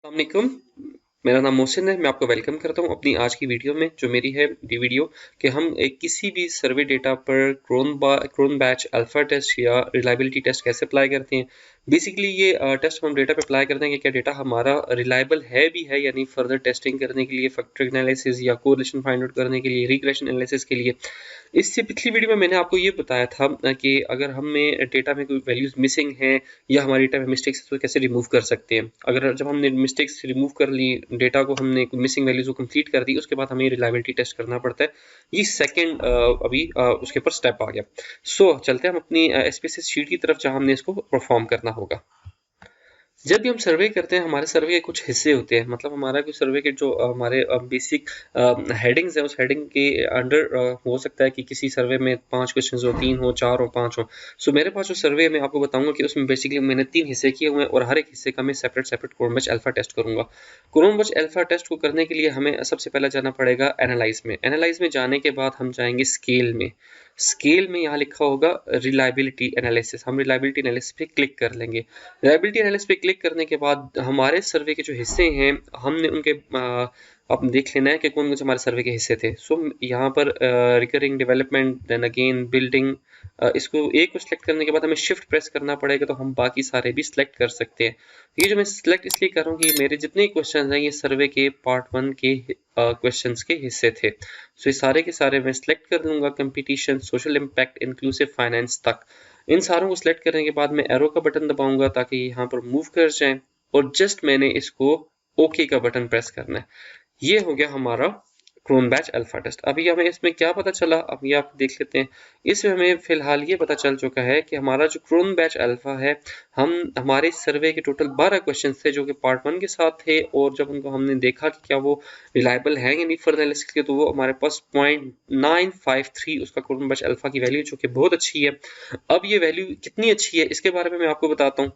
अस्सलामुअलैकुम। मेरा नाम मोहसिन है। मैं आपको वेलकम करता हूं अपनी आज की वीडियो में। जो मेरी है ये वीडियो कि हम एक किसी भी सर्वे डेटा पर क्रोन बैच अल्फा टेस्ट या रिलायबिलिटी टेस्ट कैसे अप्लाई करते हैं। बेसिकली ये टेस्ट हम डेटा पे अप्लाई करते हैं कि क्या डेटा हमारा रिलायबल है भी है, यानी फर्दर टेस्टिंग करने के लिए, फैक्टर एनालिसिस या कोरिलेशन फाइंड आउट करने के लिए, रिग्रेशन एनालिसिस के लिए। इससे पिछली वीडियो में मैंने आपको ये बताया था कि अगर हमें डेटा में कोई वैल्यूज मिसिंग हैं या हमारे डेटा में मिस्टेक्स है तो कैसे रिमूव कर सकते हैं। अगर जब हमने मिस्टेक्स रिमूव कर ली, डेटा को हमने मिसिंग वैल्यूज को कंप्लीट कर दी, उसके बाद हमें रिलायबिलिटी टेस्ट करना पड़ता है। ये सेकंड अभी उसके ऊपर स्टेप आ गया। सो चलते हैं हम अपनी एसपीएसएस शीट की तरफ जहां हमने इसको परफॉर्म करना होगा। जब भी हम सर्वे करते हैं, हमारे सर्वे के कुछ हिस्से होते हैं, मतलब हमारा कोई सर्वे के जो हमारे बेसिक हेडिंग्स हैं, उस हेडिंग के अंडर हो सकता है कि किसी सर्वे में 5 क्वेश्चन हो, 3 हो, 4 हो, 5 हो। सो मेरे पास जो सर्वे मैं आपको बताऊंगा कि उसमें बेसिकली मैंने 3 हिस्से किए हुए हैं और हर एक हिस्से का मैं separate cron batch alpha test करूंगा। क्रोन बैच अल्फा टेस्ट को करने के लिए हमें सबसे पहले जाना पड़ेगा एनालाइज में। एनालाइज में जाने के बाद हम जाएंगे स्केल में। स्केल में यहाँ लिखा होगा रिलायबिलिटी एनालिसिस। हम रिलायबिलिटी एनालिसिस पे क्लिक कर लेंगे। रिलायबिलिटी एनालिसिस पे क्लिक करने के बाद हमारे सर्वे के जो हिस्से हैं, हमने उनके अब देख लेना है कि कौन कौन से हमारे सर्वे के हिस्से थे। सो यहाँ पर recurring development, then again building, इसको एक को सिलेक्ट करने के बाद हमें शिफ्ट प्रेस करना पड़ेगा तो हम बाकी सारे भी सिलेक्ट कर सकते हैं। ये जो मैं सिलेक्ट इसलिए कर रहा हूँ कि मेरे जितने क्वेश्चन हैं ये सर्वे के पार्ट 1 के क्वेश्चंस के हिस्से थे। सो ये सारे के सारे मैं सिलेक्ट कर लूंगा, competition, social impact, inclusive finance तक। इन सारों को सिलेक्ट करने के बाद मैं एरो का बटन दबाऊंगा ताकि यहाँ पर मूव कर जाए और जस्ट मैंने इसको ओके का बटन प्रेस करना है। ये हो गया हमारा क्रोन बैच अल्फा टेस्ट। अभी हमें इसमें क्या पता चला, अब ये आप देख लेते हैं। इसमें हमें फिलहाल ये पता चल चुका है कि हमारा जो क्रोन बैच अल्फा है, हमारे सर्वे के टोटल 12 क्वेश्चन थे जो कि पार्ट 1 के साथ थे, और जब उनको हमने देखा कि क्या वो रिलायबल है या नहीं फर्दर एनालिसिस के लिए, तो वो हमारे पास 0.953 उसका क्रोन बैच अल्फा की वैल्यू, जो कि बहुत अच्छी है। अब ये वैल्यू कितनी अच्छी है इसके बारे में मैं आपको बताता हूँ।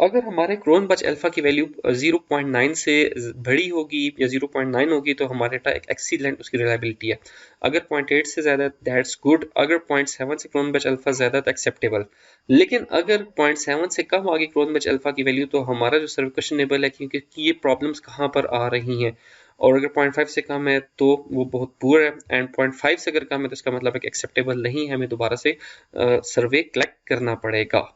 अगर हमारे क्रोन बैच अल्फा की वैल्यू 0.9 से बड़ी होगी या 0.9 होगी तो हमारे डेटा एक एक्सीलेंट उसकी रिलायबिलिटी है। अगर 0.8 से ज्यादा दैट्स गुड, अगर 0.7 से क्रोन बैच अल्फा ज्यादा तो एक्सेप्टेबल। लेकिन अगर 0.7 से कम आ गई क्रोन बैच अल्फा की वैल्यू तो हमारा जो सर्वे क्वेश्चनेबल है, क्योंकि ये प्रॉब्लम्स कहाँ पर आ रही हैं। और अगर 0.5 से कम है तो वो बहुत पुअर है, एंड 0.5 से अगर कम है तो इसका मतलब है कि एक्सेप्टेबल नहीं है, हमें दोबारा से सर्वे कलेक्ट करना पड़ेगा।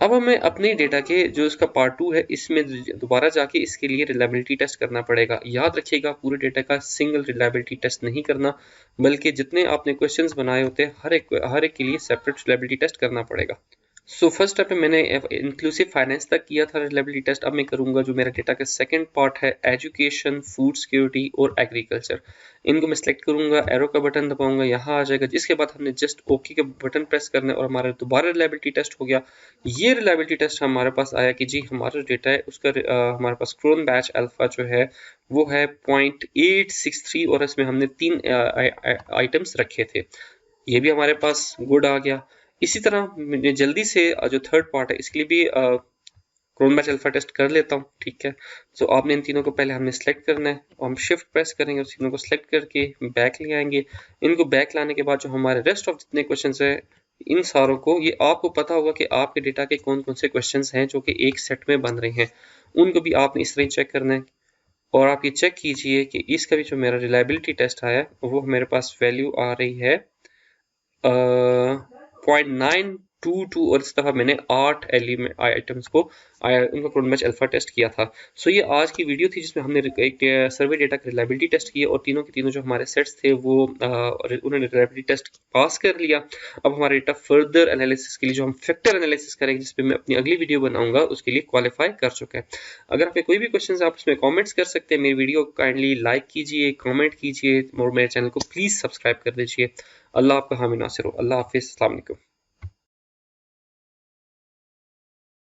अब हमें अपने डेटा के जो इसका पार्ट 2 है, इसमें दोबारा जाके इसके लिए रिलायबिलिटी टेस्ट करना पड़ेगा। याद रखिएगा, पूरे डेटा का सिंगल रिलायबिलिटी टेस्ट नहीं करना, बल्कि जितने आपने क्वेश्चंस बनाए होते हैं हर एक के लिए सेपरेट रिलायबिलिटी टेस्ट करना पड़ेगा। फर्स्ट स्टेप में मैंने इंक्लूसिव फाइनेंस तक किया था रिलायबिलिटी टेस्ट। अब मैं करूंगा जो मेरा डेटा का सेकंड पार्ट है, एजुकेशन, फूड सिक्योरिटी और एग्रीकल्चर। इनको मैं सिलेक्ट करूंगा, एरो का बटन दबाऊंगा, यहाँ आ जाएगा, जिसके बाद हमने जस्ट ओके का बटन प्रेस करना है और हमारा दोबारा रिलायबिलिटी टेस्ट हो गया। ये रिलायबिलिटी टेस्ट हमारे पास आया कि जी हमारा जो डेटा है उसका हमारे पास क्रोन बैच अल्फा जो है वो है 0.863 और इसमें हमने 3 आइटम्स रखे थे। ये भी हमारे पास गुड आ गया। इसी तरह मैं जल्दी से जो थर्ड पार्ट है इसके लिए भी क्रोन बैच अल्फा टेस्ट कर लेता हूँ। ठीक है, आपने इन तीनों को पहले हमने सेलेक्ट करना है, हम शिफ्ट प्रेस करेंगे, उस तीनों को सेलेक्ट करके बैक ले आएंगे। इनको बैक लाने के बाद जो हमारे रेस्ट ऑफ जितने क्वेश्चन है, इन सारों को, ये आपको पता होगा कि आपके डेटा के कौन कौन से क्वेश्चन हैं जो कि एक सेट में बन रहे हैं, उनको भी आपने इस तरह चेक करना है। और आप ये चेक कीजिए कि इसका भी जो मेरा रिलायबिलिटी टेस्ट आया वो मेरे पास वैल्यू आ रही है 0.922 और इस दफा मैंने 8 एलिमेंट आइटम्स को उनका क्रोन बैच अल्फा टेस्ट किया था। ये आज की वीडियो थी जिसमें हमने एक सर्वे डेटा का रिलायबिलिटी टेस्ट किया और तीनों के तीनों जो हमारे सेट्स थे वो उन्होंने रिलायबिलिटी टेस्ट पास कर लिया। अब हमारा डेटा फर्दर एनालिसिस के लिए जो हम फैक्टर एनालिसिस करेंगे, जिसपे मैं अपनी अगली वीडियो बनाऊंगा, उसके लिए क्वालिफाई कर चुका है। अगर आपके कोई भी क्वेश्चन आप उसमें कॉमेंट्स कर सकते हैं। मेरी वीडियो को काइंडली लाइक कीजिए, कॉमेंट कीजिए और मेरे चैनल को प्लीज सब्सक्राइब कर दीजिए। अल्लाह आपका हामी नासिर हो। अल्लाह हाफिज़, अस्सलाम वालेकुम।